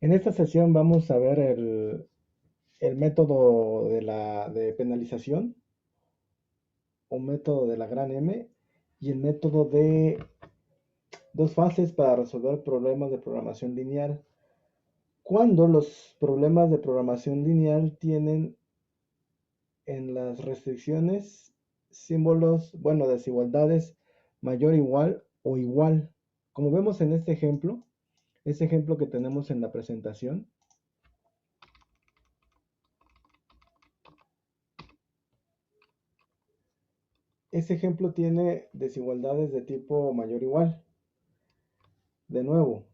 En esta sesión vamos a ver el método de penalización o método de la gran M y el método de dos fases para resolver problemas de programación lineal. Cuando los problemas de programación lineal tienen en las restricciones símbolos, bueno, desigualdades mayor, igual o igual. Como vemos en este ejemplo que tenemos en la presentación, este ejemplo tiene desigualdades de tipo mayor o igual. De nuevo,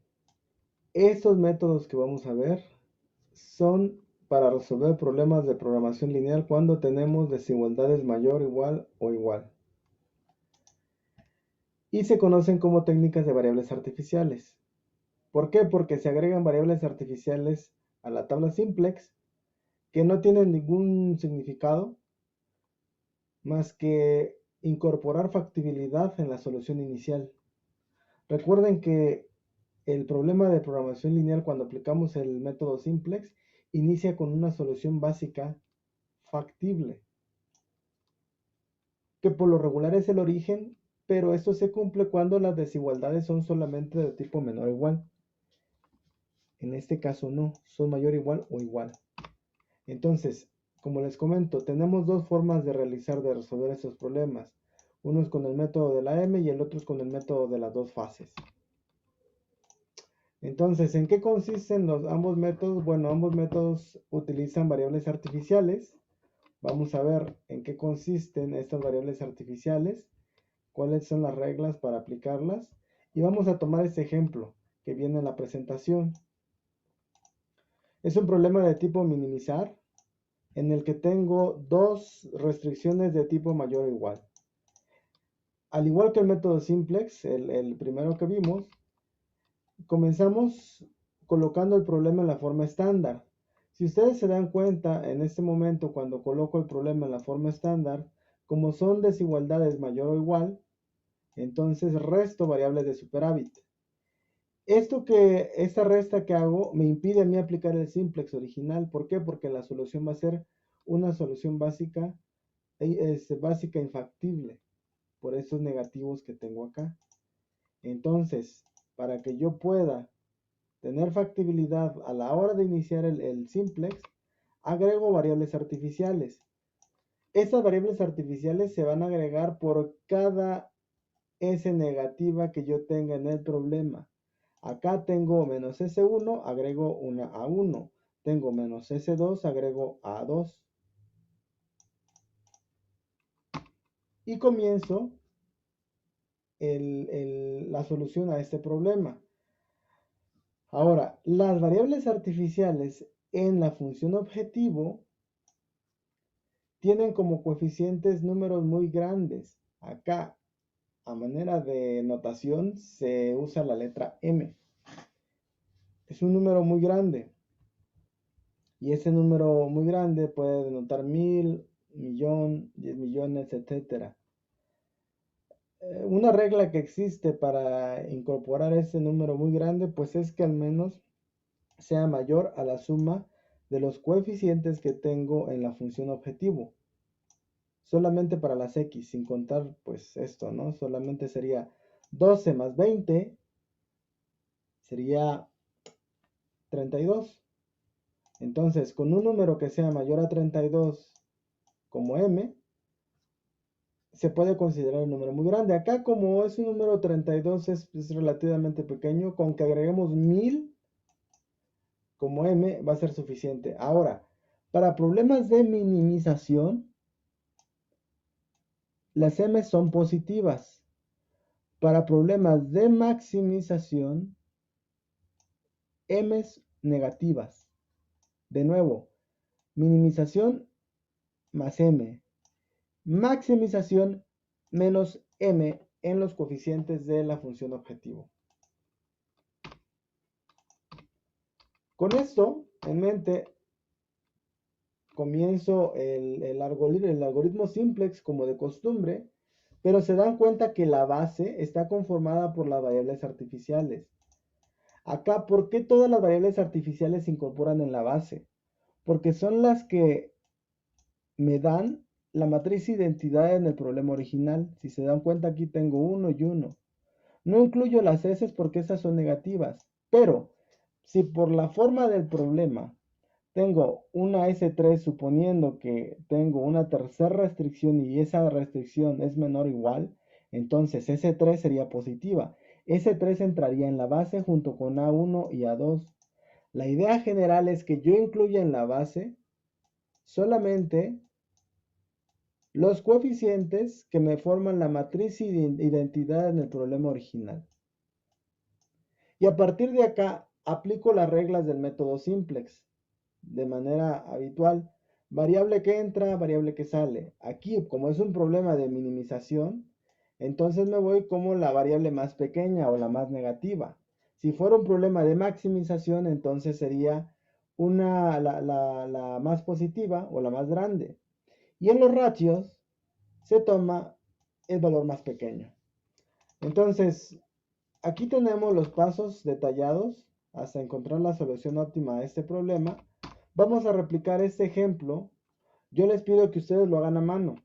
estos métodos que vamos a ver son para resolver problemas de programación lineal cuando tenemos desigualdades mayor, igual o igual. Y se conocen como técnicas de variables artificiales. ¿Por qué? Porque se agregan variables artificiales a la tabla simplex que no tienen ningún significado más que incorporar factibilidad en la solución inicial. Recuerden que el problema de programación lineal cuando aplicamos el método simplex inicia con una solución básica factible, que por lo regular es el origen, pero esto se cumple cuando las desigualdades son solamente de tipo menor o igual. En este caso no, son mayor, igual o igual. Entonces, como les comento, tenemos dos formas de resolver estos problemas. Uno es con el método de la M y el otro es con el método de las dos fases. Entonces, ¿en qué consisten ambos métodos? Bueno, ambos métodos utilizan variables artificiales. Vamos a ver en qué consisten estas variables artificiales, cuáles son las reglas para aplicarlas. Y vamos a tomar este ejemplo que viene en la presentación. Es un problema de tipo minimizar, en el que tengo dos restricciones de tipo mayor o igual. Al igual que el método simplex, el primero que vimos, comenzamos colocando el problema en la forma estándar. Si ustedes se dan cuenta en este momento cuando coloco el problema en la forma estándar, como son desigualdades mayor o igual, entonces resto variables de superávit. Esta resta que hago me impide a mí aplicar el simplex original. ¿Por qué? Porque la solución va a ser una solución básica, básica infactible, por estos negativos que tengo acá. Entonces, para que yo pueda tener factibilidad a la hora de iniciar el simplex, agrego variables artificiales. Estas variables artificiales se van a agregar por cada S negativa que yo tenga en el problema. Acá tengo menos S1, agrego una A1. Tengo menos S2, agrego A2. Y comienzo la solución a este problema. Ahora, las variables artificiales en la función objetivo tienen como coeficientes números muy grandes. Acá, a manera de notación, se usa la letra M. Es un número muy grande. Y ese número muy grande puede denotar 1000, millón, 10 millones, etc. Una regla que existe para incorporar ese número muy grande, pues es que al menos sea mayor a la suma de los coeficientes que tengo en la función objetivo. Solamente para las x, sin contar pues esto, ¿no? Solamente sería 12 más 20, sería 32. Entonces, con un número que sea mayor a 32 como m, se puede considerar un número muy grande. Acá como es un número 32 es relativamente pequeño, con que agreguemos 1000 como m va a ser suficiente. Ahora, para problemas de minimización, las m son positivas. Para problemas de maximización, m negativas. De nuevo, minimización más m. Maximización menos m en los coeficientes de la función objetivo. Con esto en mente, comienzo el algoritmo simplex como de costumbre, pero se dan cuenta que la base está conformada por las variables artificiales. Acá, ¿por qué todas las variables artificiales se incorporan en la base? Porque son las que me dan la matriz identidad en el problema original. Si se dan cuenta, aquí tengo 1 y 1. No incluyo las S porque esas son negativas. Pero, si por la forma del problema tengo una S3 suponiendo que tengo una tercera restricción y esa restricción es menor o igual, entonces S3 sería positiva. S3 entraría en la base junto con A1 y A2. La idea general es que yo incluya en la base solamente los coeficientes que me forman la matriz de identidad en el problema original. Y a partir de acá aplico las reglas del método simplex de manera habitual. Variable que entra, variable que sale. Aquí, como es un problema de minimización, entonces me voy como la variable más pequeña o la más negativa. Si fuera un problema de maximización, entonces sería la más positiva o la más grande. Y en los ratios se toma el valor más pequeño. Entonces, aquí tenemos los pasos detallados hasta encontrar la solución óptima a este problema. Vamos a replicar este ejemplo. Yo les pido que ustedes lo hagan a mano.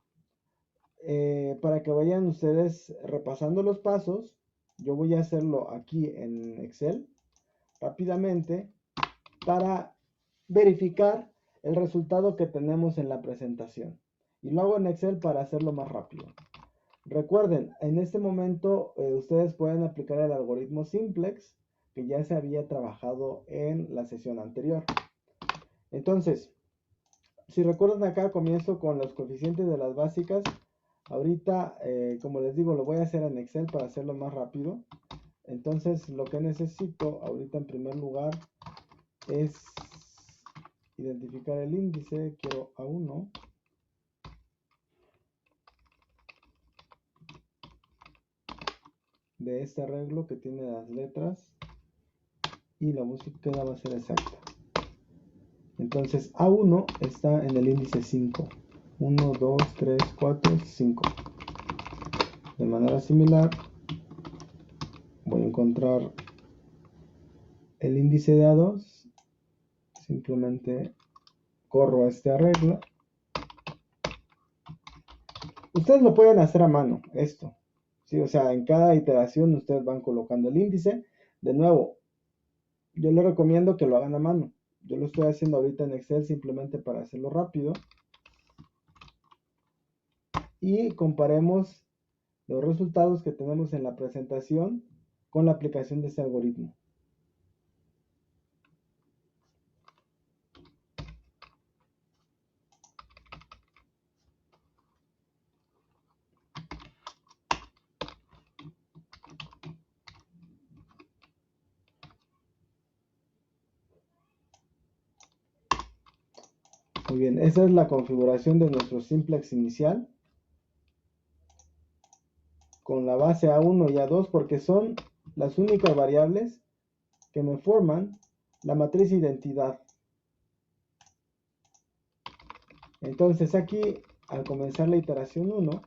Para que vayan ustedes repasando los pasos. Yo voy a hacerlo aquí en Excel rápidamente para verificar el resultado que tenemos en la presentación. Y lo hago en Excel para hacerlo más rápido. Recuerden, en este momento ustedes pueden aplicar el algoritmo simplex que ya se había trabajado en la sesión anterior. Entonces, si recuerdan acá comienzo con los coeficientes de las básicas. Ahorita, como les digo, lo voy a hacer en Excel para hacerlo más rápido. Entonces, lo que necesito ahorita en primer lugar es identificar el índice. Quiero A1. De este arreglo que tiene las letras y la búsqueda va a ser exacta. Entonces A1 está en el índice 5. 1, 2, 3, 4, 5. De manera similar, voy a encontrar el índice de A2. Simplemente corro a este arreglo. Ustedes lo pueden hacer a mano, esto. ¿Sí? O sea, en cada iteración ustedes van colocando el índice. De nuevo, yo les recomiendo que lo hagan a mano. Yo lo estoy haciendo ahorita en Excel simplemente para hacerlo rápido. Y comparemos los resultados que tenemos en la presentación con la aplicación de este algoritmo. Muy bien, esa es la configuración de nuestro simplex inicial con la base A1 y A2 porque son las únicas variables que me forman la matriz identidad. Entonces aquí, al comenzar la iteración 1,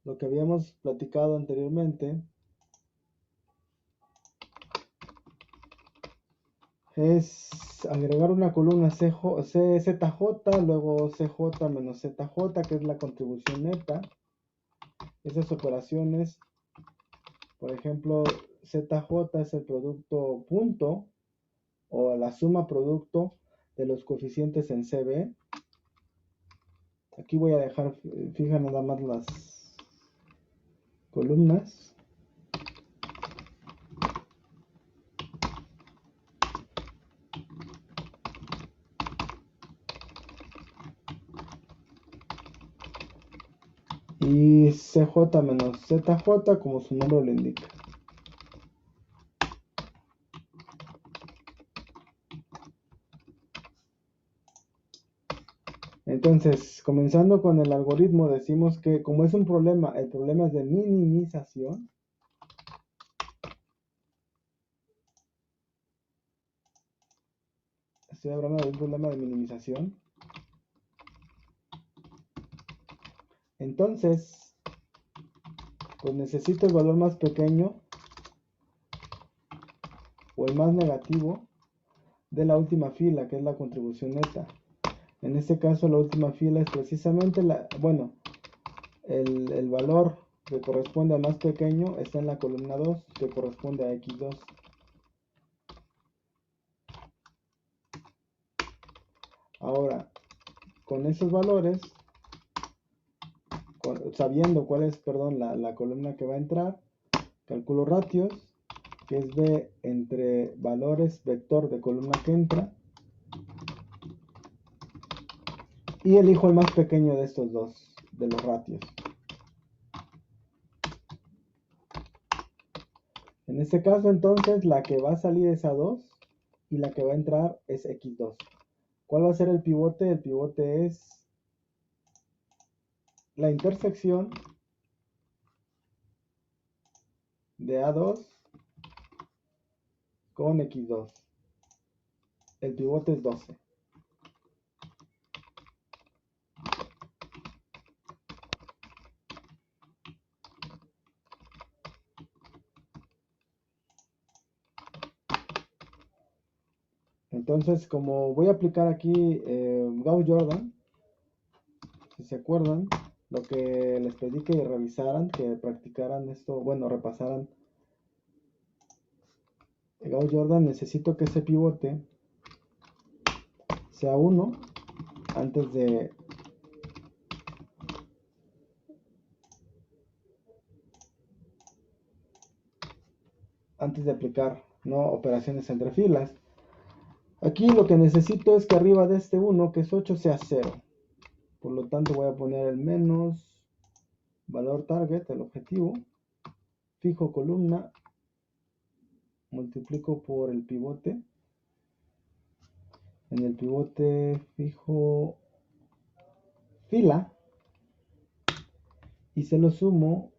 lo que habíamos platicado anteriormente es agregar una columna ZJ, luego CJ menos ZJ, que es la contribución neta. Esas operaciones, por ejemplo, ZJ es el producto punto o la suma producto de los coeficientes en CB. Aquí voy a dejar fija nada más las columnas. Y CJ menos ZJ como su nombre lo indica. Entonces, comenzando con el algoritmo, decimos que como es un problema, el problema es de minimización. Estoy hablando de un problema de minimización. Entonces, Pues necesito el valor más pequeño o el más negativo de la última fila, que es la contribución neta. En este caso la última fila es precisamente el valor que corresponde al más pequeño está en la columna 2, que corresponde a x2. Ahora, con esos valores, sabiendo cuál es, perdón, la columna que va a entrar, calculo ratios, que es B entre valores vector de columna que entra, y elijo el más pequeño de estos dos, de los ratios. En este caso, entonces, la que va a salir es A2 y la que va a entrar es X2. ¿Cuál va a ser el pivote? El pivote es la intersección de A2 con X2. El pivote es 12. Entonces, como voy a aplicar aquí Gauss-Jordan, si se acuerdan, lo que les pedí que revisaran, que practicaran esto, bueno, repasaran Gauss-Jordan, necesito que ese pivote sea 1 antes de aplicar, ¿no?, operaciones entre filas. Aquí lo que necesito es que arriba de este 1, que es 8, sea 0. Por lo tanto voy a poner el menos valor target, el objetivo, fijo columna, multiplico por el pivote. En el pivote fijo fila y se lo sumo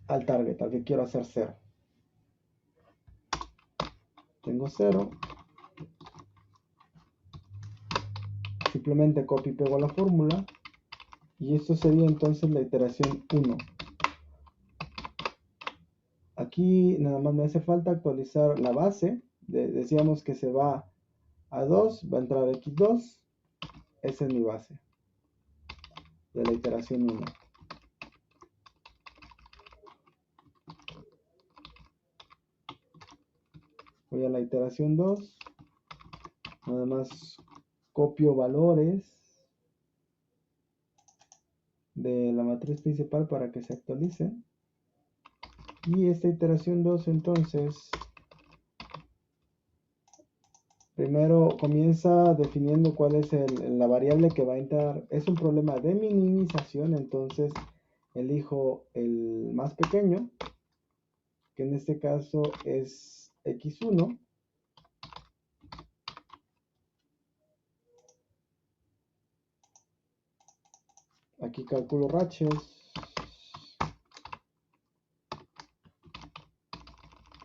al target, al que quiero hacer 0. Tengo 0. Simplemente copio y pego la fórmula. Y esto sería entonces la iteración 1. Aquí nada más me hace falta actualizar la base. Decíamos que se va a 2, va a entrar x2. Esa es mi base de la iteración 1. Voy a la iteración 2. Nada más copio valores de la matriz principal para que se actualice. Y esta iteración 2 entonces primero comienza definiendo cuál es la variable que va a entrar. Es un problema de minimización, entonces elijo el más pequeño, que en este caso es x1. Aquí calculo ratios,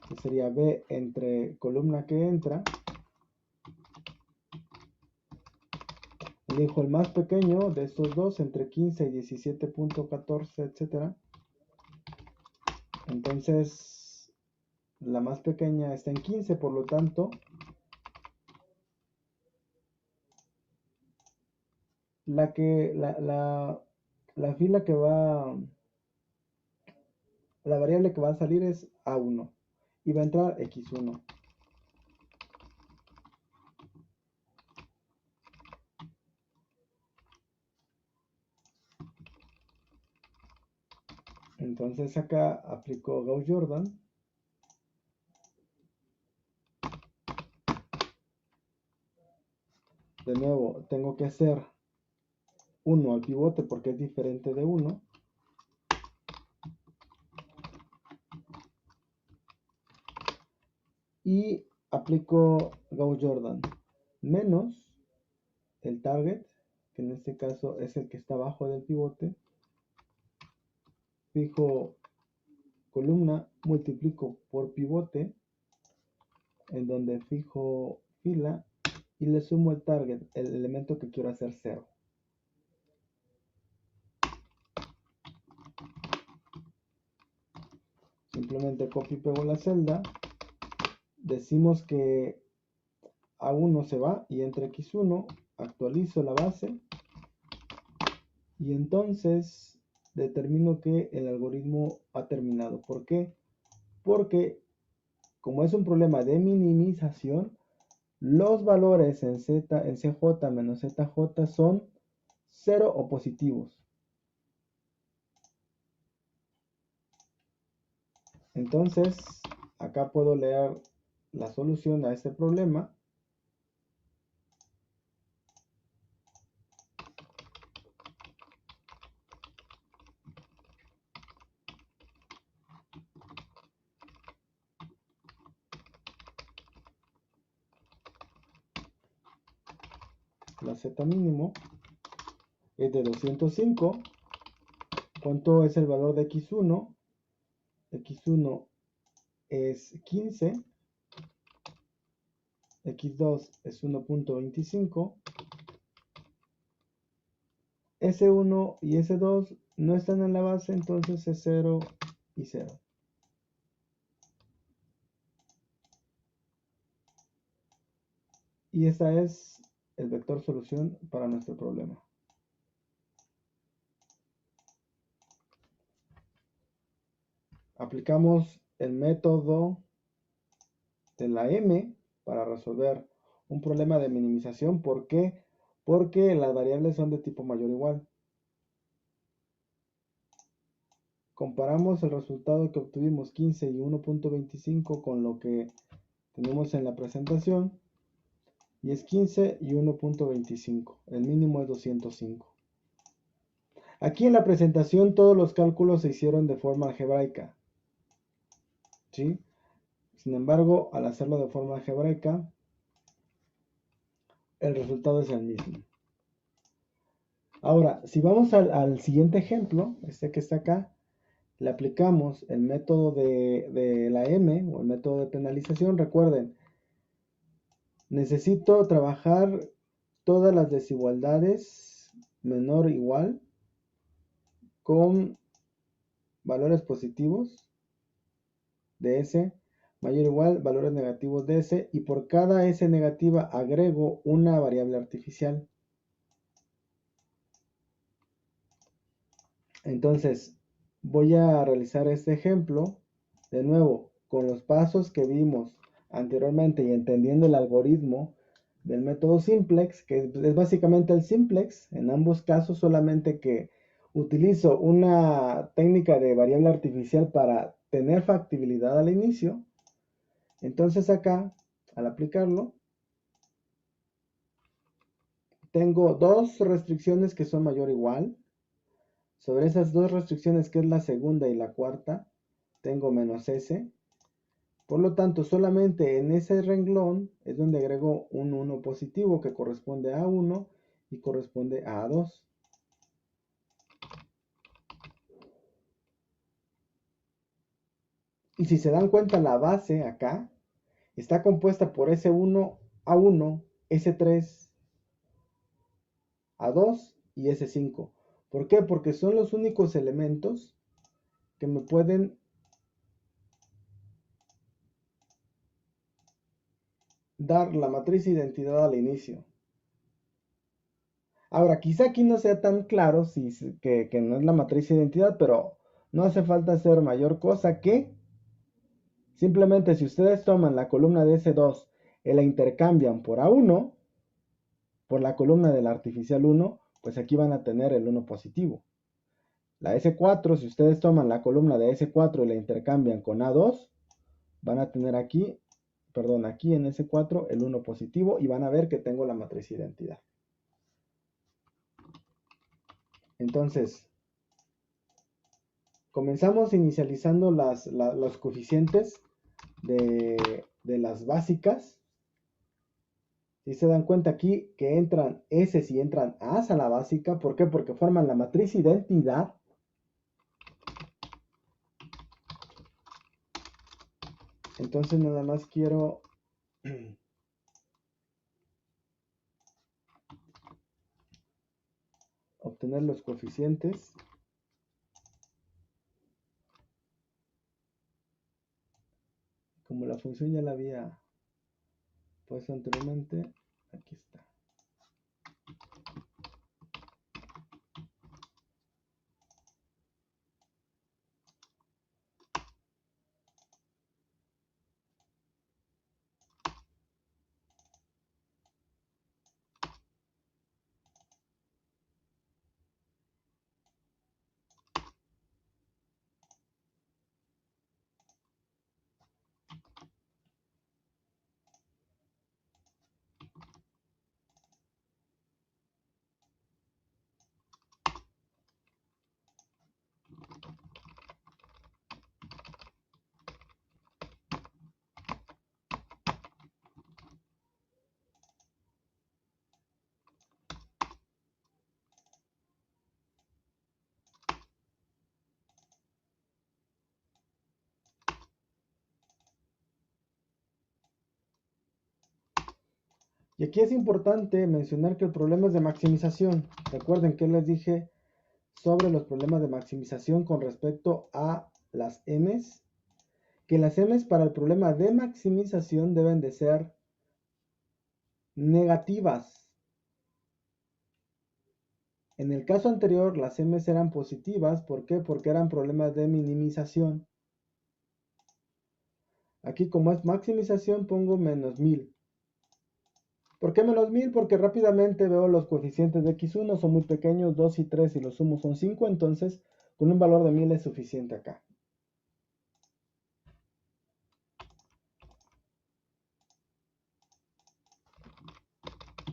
que sería B entre columna que entra. Elijo el más pequeño de estos dos, entre 15 y 17.14, etc. Entonces, la más pequeña está en 15, por lo tanto, la fila que va, la variable que va a salir es A1 y va a entrar X1. Entonces acá aplico Gauss-Jordan. De nuevo, tengo que hacer 1 al pivote porque es diferente de 1. Y aplico Gauss-Jordan menos el target, que en este caso es el que está abajo del pivote. Fijo columna, multiplico por pivote, en donde fijo fila y le sumo el target, el elemento que quiero hacer 0. Simplemente copio y pego la celda. Decimos que A1 se va y entra X1. Actualizo la base. Y entonces determino que el algoritmo ha terminado. ¿Por qué? Porque como es un problema de minimización, los valores en CJ menos ZJ son 0 o positivos. Entonces, acá puedo leer la solución a este problema. La Z mínimo es de 205. ¿Cuánto es el valor de X1? X1 es 15. X2 es 1.25. S1 y S2 no están en la base, entonces es 0 y 0. Y esta es el vector solución para nuestro problema. Aplicamos el método de la M para resolver un problema de minimización. ¿Por qué? Porque las variables son de tipo mayor o igual. Comparamos el resultado que obtuvimos 15 y 1.25 con lo que tenemos en la presentación. Y es 15 y 1.25. El mínimo es 205. Aquí en la presentación todos los cálculos se hicieron de forma algebraica. ¿Sí? Sin embargo, al hacerlo de forma algebraica, el resultado es el mismo. Ahora, si vamos al siguiente ejemplo, este que está acá, le aplicamos el método de la M o el método de penalización. Recuerden, necesito trabajar todas las desigualdades menor o igual con valores positivos de S, mayor o igual valores negativos de S, y por cada S negativa agrego una variable artificial. Entonces, voy a realizar este ejemplo de nuevo con los pasos que vimos anteriormente y entendiendo el algoritmo del método simplex, que es básicamente el simplex en ambos casos, solamente que utilizo una técnica de variable artificial para tener factibilidad al inicio. Entonces acá, al aplicarlo, tengo dos restricciones que son mayor o igual. Sobre esas dos restricciones, que es la segunda y la cuarta, tengo menos S. Por lo tanto, solamente en ese renglón es donde agrego un 1 positivo que corresponde a A1 y corresponde a A2. Y si se dan cuenta, la base acá está compuesta por S1, A1, S3, A2 y S5. ¿Por qué? Porque son los únicos elementos que me pueden dar la matriz de identidad al inicio. Ahora, quizá aquí no sea tan claro que no es la matriz de identidad, pero no hace falta hacer mayor cosa que simplemente si ustedes toman la columna de S2 y la intercambian por A1, por la columna del artificial 1, pues aquí van a tener el 1 positivo. La S4, si ustedes toman la columna de S4 y la intercambian con A2, van a tener aquí, perdón, aquí en S4 el 1 positivo y van a ver que tengo la matriz de identidad. Entonces, comenzamos inicializando los coeficientes de las básicas. Si se dan cuenta aquí que entran S y entran As a la básica, ¿por qué? Porque forman la matriz identidad. Entonces nada más quiero obtener los coeficientes. como la función ya la había puesto anteriormente, aquí está. Y aquí es importante mencionar que el problema es de maximización. Recuerden que les dije sobre los problemas de maximización con respecto a las M's, que las M's para el problema de maximización deben de ser negativas. En el caso anterior las M's eran positivas, ¿por qué? Porque eran problemas de minimización. Aquí como es maximización pongo menos 1000. ¿Por qué menos 1000? Porque rápidamente veo los coeficientes de x1 son muy pequeños, 2 y 3 y los sumos son 5, entonces con un valor de 1000 es suficiente acá.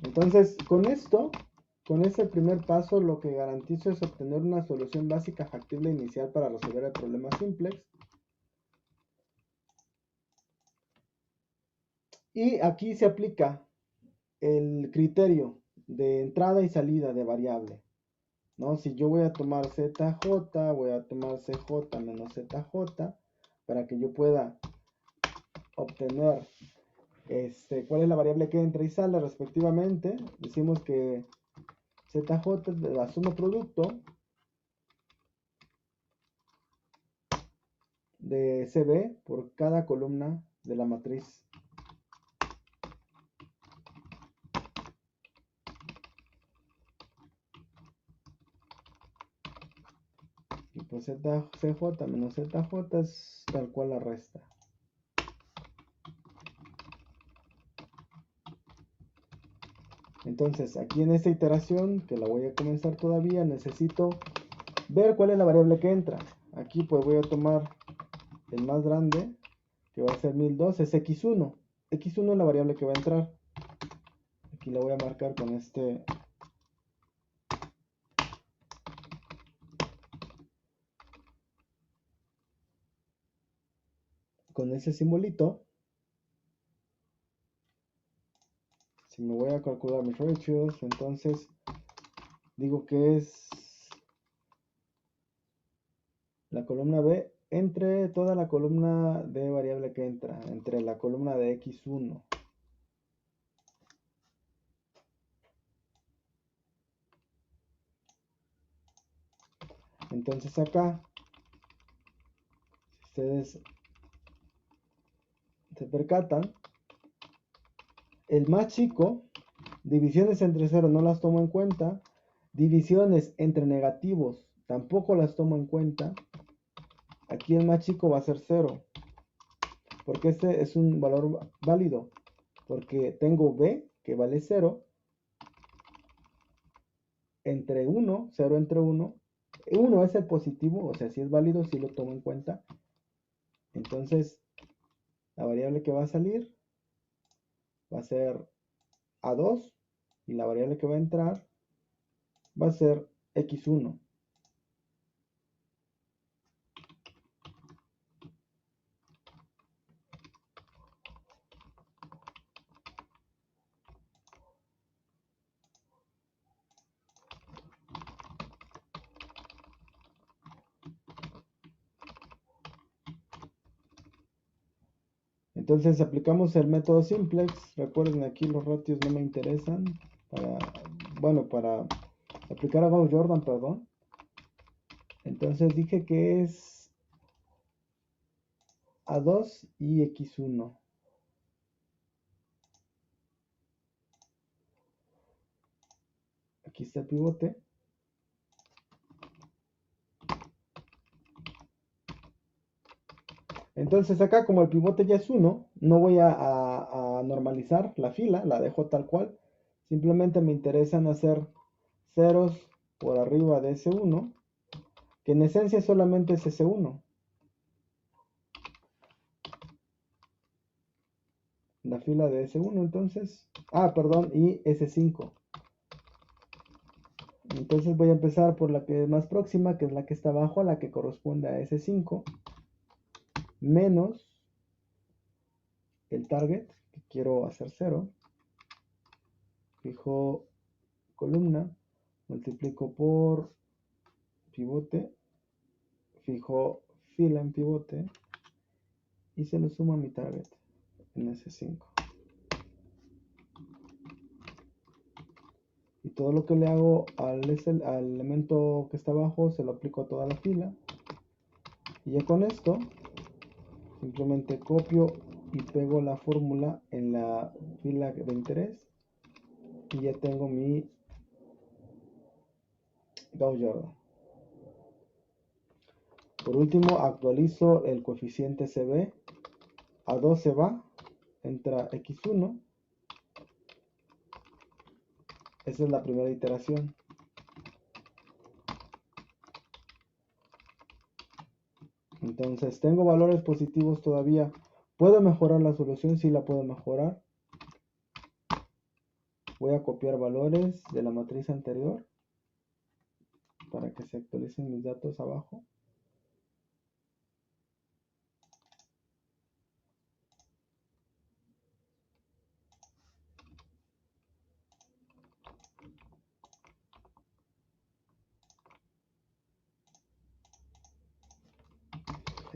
Entonces con esto, con este primer paso, lo que garantizo es obtener una solución básica factible inicial para resolver el problema simplex. Y aquí se aplica el criterio de entrada y salida de variable, ¿no? Si yo voy a tomar ZJ, voy a tomar CJ menos ZJ para que yo pueda obtener cuál es la variable que entra y sale respectivamente. Decimos que ZJ es la suma producto de CB por cada columna de la matriz. Y pues CJ menos ZJ es tal cual la resta. Entonces aquí en esta iteración, que la voy a comenzar todavía, necesito ver cuál es la variable que entra. Aquí pues voy a tomar el más grande, que va a ser 1002, es x1. X1 es la variable que va a entrar. Aquí la voy a marcar con ese simbolito. Si me voy a calcular mis ratios, entonces digo que es la columna B entre toda la columna de variable que entra, entre la columna de x1. Entonces acá, si ustedes se percatan, el más chico, divisiones entre 0 no las tomo en cuenta, divisiones entre negativos tampoco las tomo en cuenta. Aquí el más chico va a ser 0, porque este es un valor válido, porque tengo B que vale 0, entre 1, 0 entre 1, 1 es el positivo, o sea, si es válido, si lo tomo en cuenta. Entonces, la variable que va a salir va a ser A2 y la variable que va a entrar va a ser X1. Entonces aplicamos el método simplex. Recuerden, aquí los ratios no me interesan. Para aplicar a Gauss-Jordan, perdón. Entonces dije que es A2 y X1. Aquí está el pivote. Entonces acá como el pivote ya es 1, no voy a normalizar la fila, la dejo tal cual. Simplemente me interesan hacer ceros por arriba de ese 1, que en esencia solamente es ese 1. La fila de ese 1 entonces. Perdón, y ese 5. Entonces voy a empezar por la que es más próxima, que es la que está abajo, a la que corresponde a ese 5, menos el target, que quiero hacer 0. Fijo columna, multiplico por pivote, fijo fila en pivote y se lo sumo a mi target en ese 5. Y todo lo que le hago al elemento que está abajo se lo aplico a toda la fila. Y ya con esto simplemente copio y pego la fórmula en la fila de interés y ya tengo mi Gauss-Jordan. Por último actualizo el coeficiente CB, a 2 se va, entra X1. Esa es la primera iteración. Entonces tengo valores positivos todavía. ¿Puedo mejorar la solución? Sí la puedo mejorar. Voy a copiar valores de la matriz anterior para que se actualicen mis datos abajo.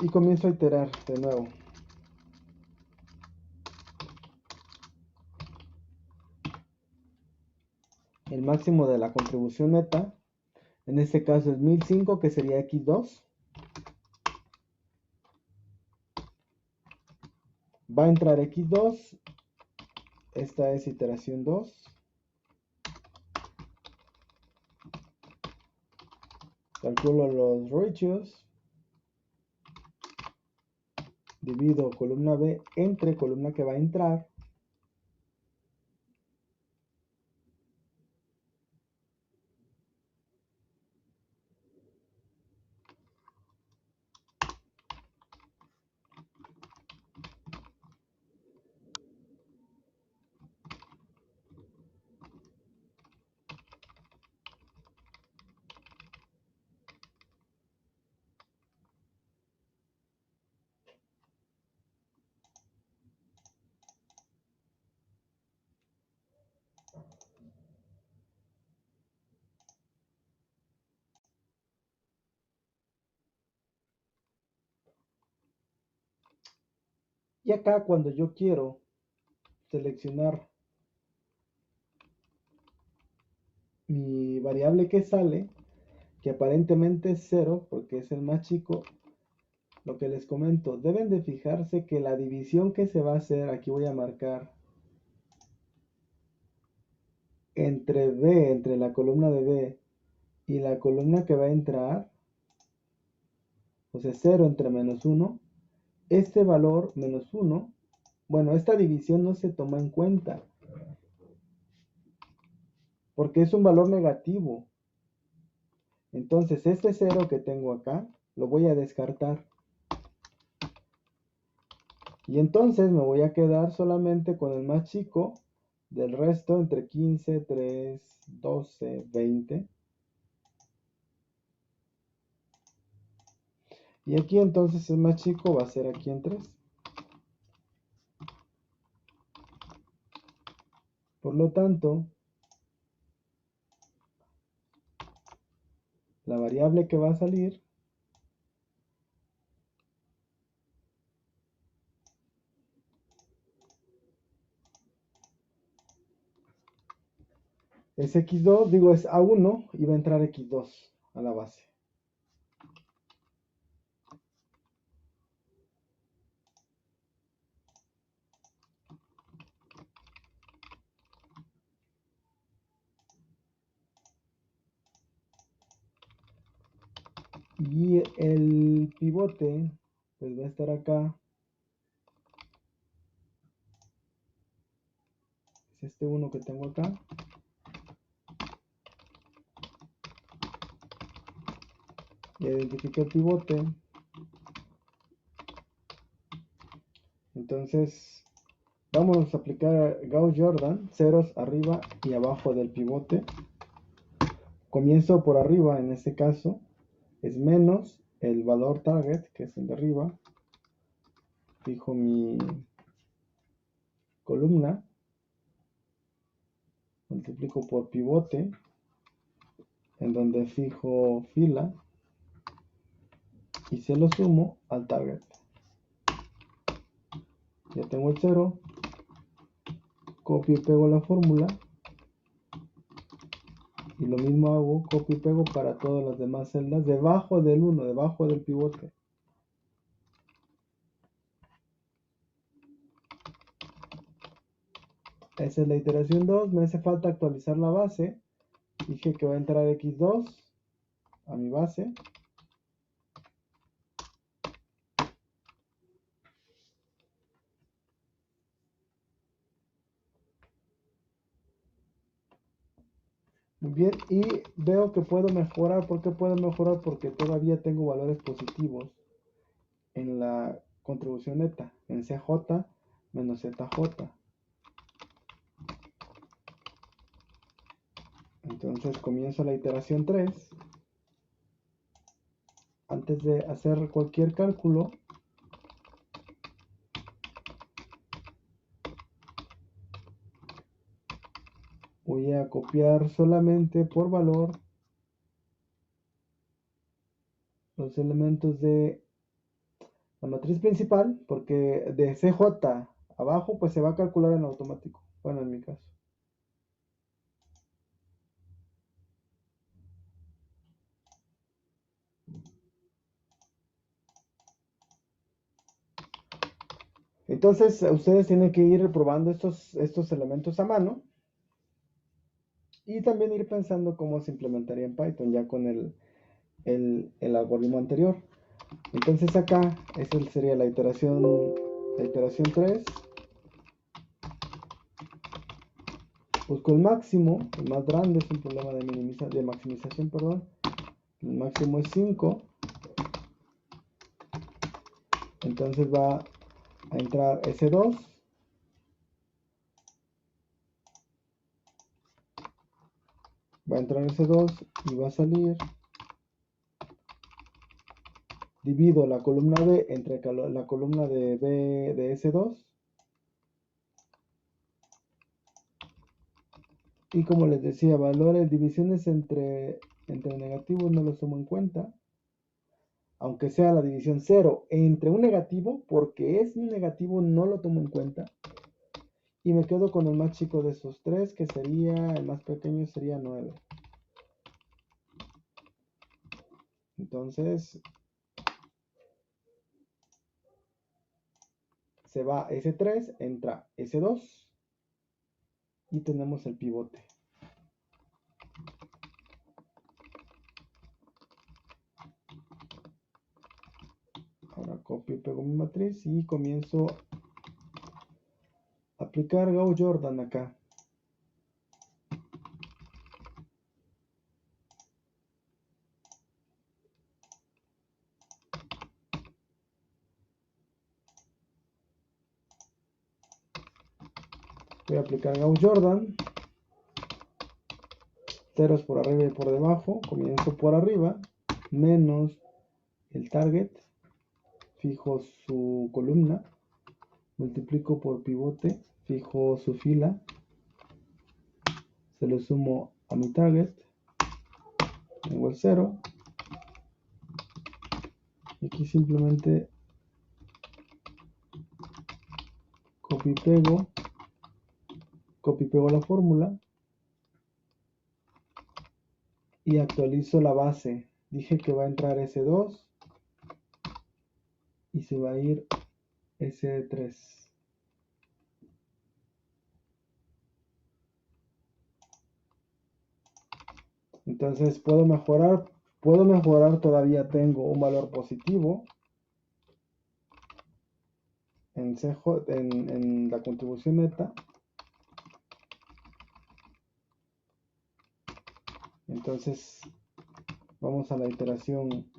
Y comienzo a iterar de nuevo. El máximo de la contribución neta, en este caso es 1005, que sería X2. Va a entrar X2. Esta es iteración 2. Calculo los ratios. Divido columna B entre columna que va a entrar. Y acá cuando yo quiero seleccionar mi variable que sale, que aparentemente es 0 porque es el más chico, lo que les comento, deben de fijarse que la división que se va a hacer, aquí voy a marcar entre B, entre la columna de B y la columna que va a entrar, o sea 0 entre menos 1, este valor menos 1, bueno, esta división no se toma en cuenta porque es un valor negativo. Entonces este 0 que tengo acá lo voy a descartar. Y entonces me voy a quedar solamente con el más chico del resto entre 15, 3, 12, 20. Y aquí entonces el más chico va a ser aquí en 3. Por lo tanto, la variable que va a salir es X2, digo es A1 y va a entrar X2 a la base. Y el pivote pues va a estar acá. Es este uno que tengo acá. Ya identifiqué el pivote. Entonces vamos a aplicar Gauss-Jordan, ceros arriba y abajo del pivote. Comienzo por arriba, en este caso es menos el valor target, que es el de arriba. Fijo mi columna, multiplico por pivote, en donde fijo fila, y se lo sumo al target. Ya tengo el 0, copio y pego la fórmula, y lo mismo hago, copio y pego para todas las demás celdas debajo del 1, debajo del pivote. Esa es la iteración 2, me hace falta actualizar la base. Dije que va a entrar x2 a mi base. Muy bien, y veo que puedo mejorar. ¿Por qué puedo mejorar? Porque todavía tengo valores positivos en la contribución neta, en CJ menos ZJ. Entonces comienzo la iteración 3. Antes de hacer cualquier cálculo, voy a copiar solamente por valor los elementos de la matriz principal, porque de CJ abajo pues se va a calcular en automático. Bueno, en mi caso. Entonces ustedes tienen que ir probando estos elementos a mano y también ir pensando cómo se implementaría en Python ya con el algoritmo anterior. Entonces acá esa sería la iteración 3. Busco el máximo, el más grande es un problema de maximización, perdón. El máximo es 5. Entonces va a entrar S2. Va a entrar S2 y va a salir. Divido la columna B entre la columna de B de S2. Y como les decía, valores, divisiones entre negativos no los tomo en cuenta. Aunque sea la división 0 entre un negativo, porque es un negativo, no lo tomo en cuenta. Y me quedo con el más chico de esos tres, que sería, el más pequeño sería 9. Entonces, se va S3, entra S2 y tenemos el pivote. Ahora copio y pego mi matriz y comienzo a aplicar Gauss-Jordan acá. Voy a aplicar Gauss-Jordan. Ceros por arriba y por debajo. Comienzo por arriba. Menos el target. Fijo su columna. Multiplico por pivote. Fijo su fila. Se lo sumo a mi target. Tengo el 0. Y aquí simplemente copio y pego. Copio y pego la fórmula. Y actualizo la base. Dije que va a entrar S2 y se va a ir S3. Entonces puedo mejorar Puedo mejorar, todavía tengo un valor positivo en la contribución neta. Entonces vamos a la iteración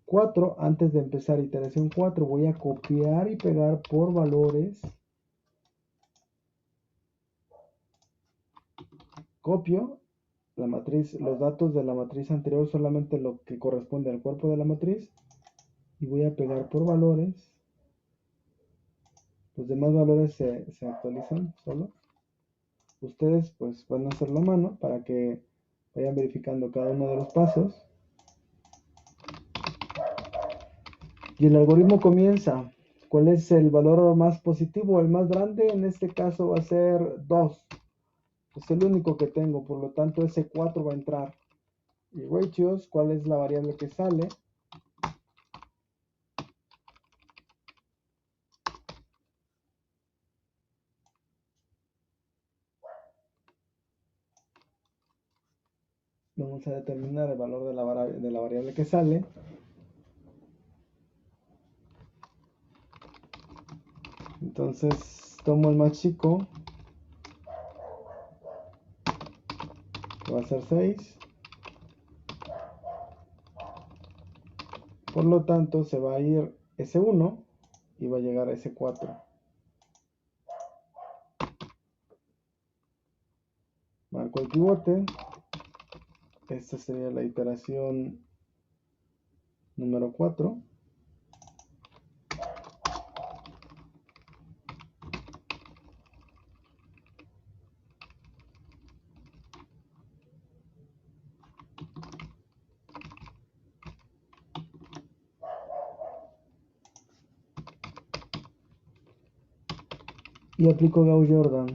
4. Antes de empezar iteración 4 voy a copiar y pegar por valores. Copio la matriz, los datos de la matriz anterior, solamente lo que corresponde al cuerpo de la matriz, y voy a pegar por valores. Los demás valores se actualizan solo. Ustedes pues van a hacer la mano para que vayan verificando cada uno de los pasos. Y el algoritmo comienza. ¿Cuál es el valor más positivo? El más grande en este caso va a ser 2. Es el único que tengo, por lo tanto ese 4 va a entrar. Y ratios, ¿cuál es la variable que sale? Vamos a determinar el valor de la variable que sale. Entonces tomo el más chico, que va a ser 6. Por lo tanto se va a ir S1 y va a llegar a S4. Marco el pivote. Esta sería la iteración número 4. Y aplico Gauss-Jordan,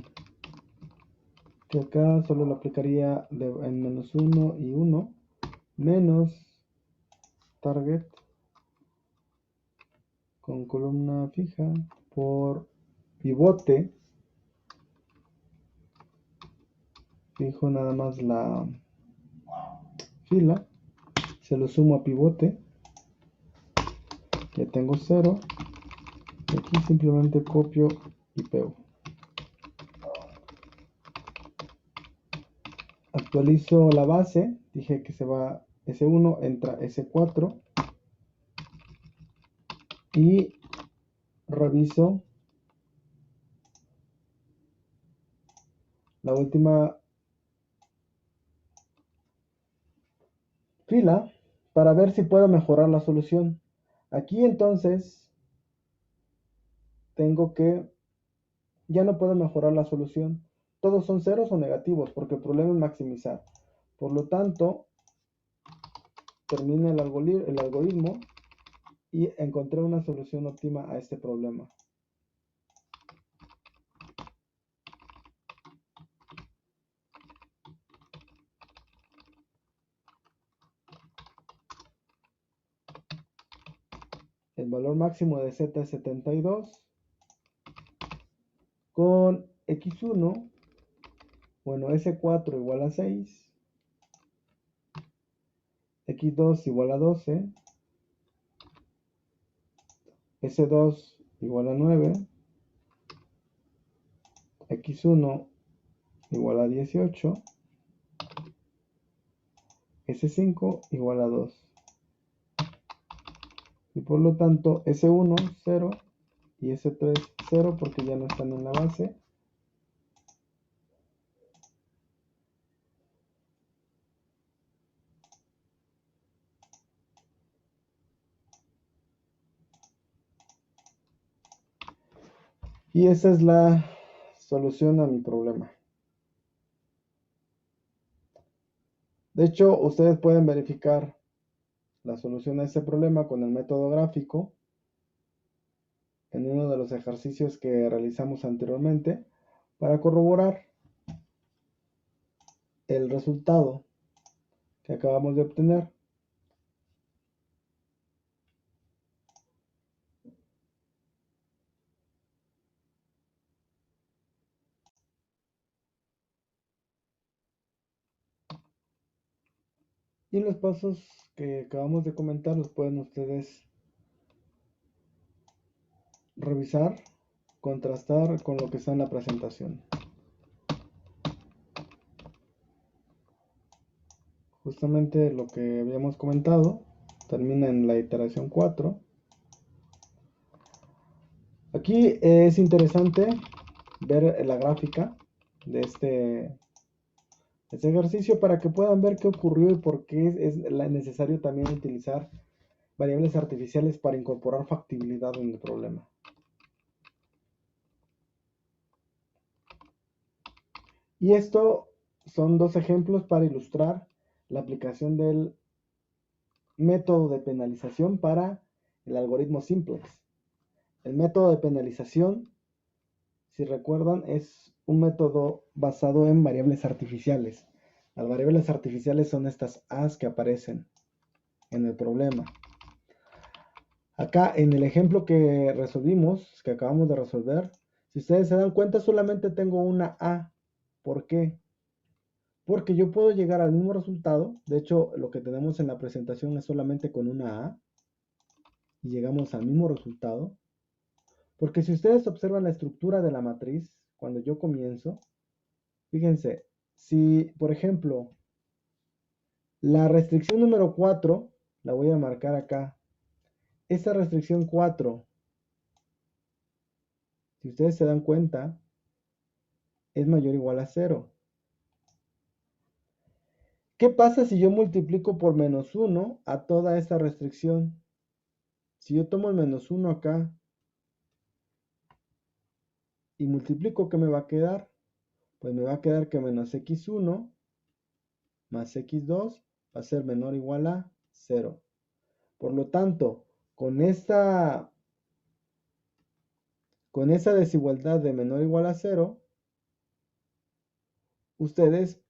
que acá solo lo aplicaría en menos 1 y 1, menos target con columna fija por pivote. Fijo nada más la fila, se lo sumo a pivote, ya tengo 0, y aquí simplemente copio y pego. Actualizo la base, dije que se va S1, entra S4, y reviso la última fila para ver si puedo mejorar la solución. Aquí entonces tengo que, ya no puedo mejorar la solución. Todos son ceros o negativos porque el problema es maximizar. Por lo tanto, termina el algoritmo y encontré una solución óptima a este problema. El valor máximo de z es 72. Con x1, bueno, s4 igual a 6, x2 igual a 12, s2 igual a 9, x1 igual a 18, s5 igual a 2. Y por lo tanto s1 0 y s3 0 porque ya no están en la base. Y esa es la solución a mi problema. De hecho, ustedes pueden verificar la solución a ese problema con el método gráfico en uno de los ejercicios que realizamos anteriormente para corroborar el resultado que acabamos de obtener. Y los pasos que acabamos de comentar los pueden ustedes revisar, contrastar con lo que está en la presentación. Justamente lo que habíamos comentado termina en la iteración 4. Aquí es interesante ver la gráfica de este ejercicio para que puedan ver qué ocurrió y por qué es necesario también utilizar variables artificiales para incorporar factibilidad en el problema. Y esto son dos ejemplos para ilustrar la aplicación del método de penalización para el algoritmo simplex. El método de penalización, si recuerdan, es un método basado en variables artificiales. Las variables artificiales son estas A's que aparecen en el problema. Acá en el ejemplo que resolvimos, que acabamos de resolver, si ustedes se dan cuenta, solamente tengo una A. ¿Por qué? Porque yo puedo llegar al mismo resultado. De hecho, lo que tenemos en la presentación es solamente con una A. Y llegamos al mismo resultado. Porque si ustedes observan la estructura de la matriz, cuando yo comienzo, fíjense, si por ejemplo, la restricción número 4, la voy a marcar acá. Esta restricción 4, si ustedes se dan cuenta, es mayor o igual a 0. ¿Qué pasa si yo multiplico por menos 1 a toda esta restricción? Si yo tomo el menos 1 acá y multiplico, ¿qué me va a quedar? Pues me va a quedar que menos x1 más x2 va a ser menor o igual a 0. Por lo tanto, con esta desigualdad de menor o igual a 0, ustedes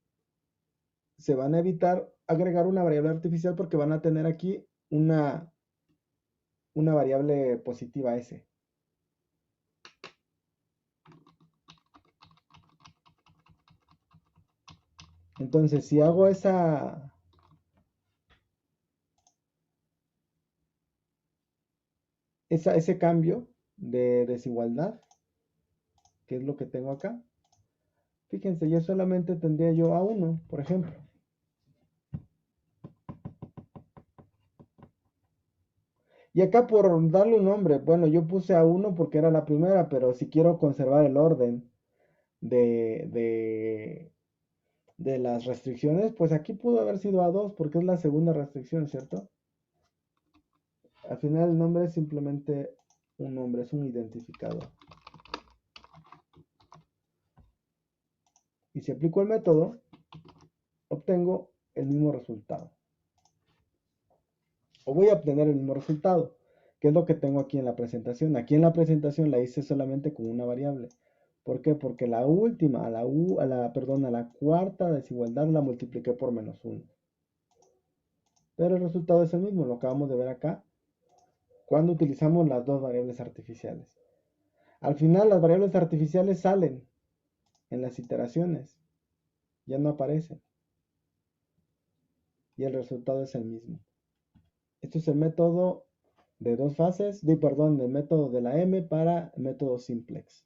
se van a evitar agregar una variable artificial porque van a tener aquí una variable positiva S. Entonces, si hago ese cambio de desigualdad, que es lo que tengo acá, fíjense, ya solamente tendría yo A1, por ejemplo. Y acá por darle un nombre, bueno, yo puse A1 porque era la primera, pero si quiero conservar el orden de las restricciones, pues aquí pudo haber sido A2 porque es la segunda restricción, ¿cierto? Al final el nombre es simplemente un nombre, es un identificador. Y si aplico el método, obtengo el mismo resultado. O voy a obtener el mismo resultado, que es lo que tengo aquí en la presentación. Aquí en la presentación la hice solamente con una variable. ¿Por qué? Porque la última, a la cuarta desigualdad la multipliqué por menos 1. Pero el resultado es el mismo, lo acabamos de ver acá, cuando utilizamos las dos variables artificiales. Al final las variables artificiales salen en las iteraciones, ya no aparecen. Y el resultado es el mismo. Esto es el método de dos fases, el método de la M para el método simplex.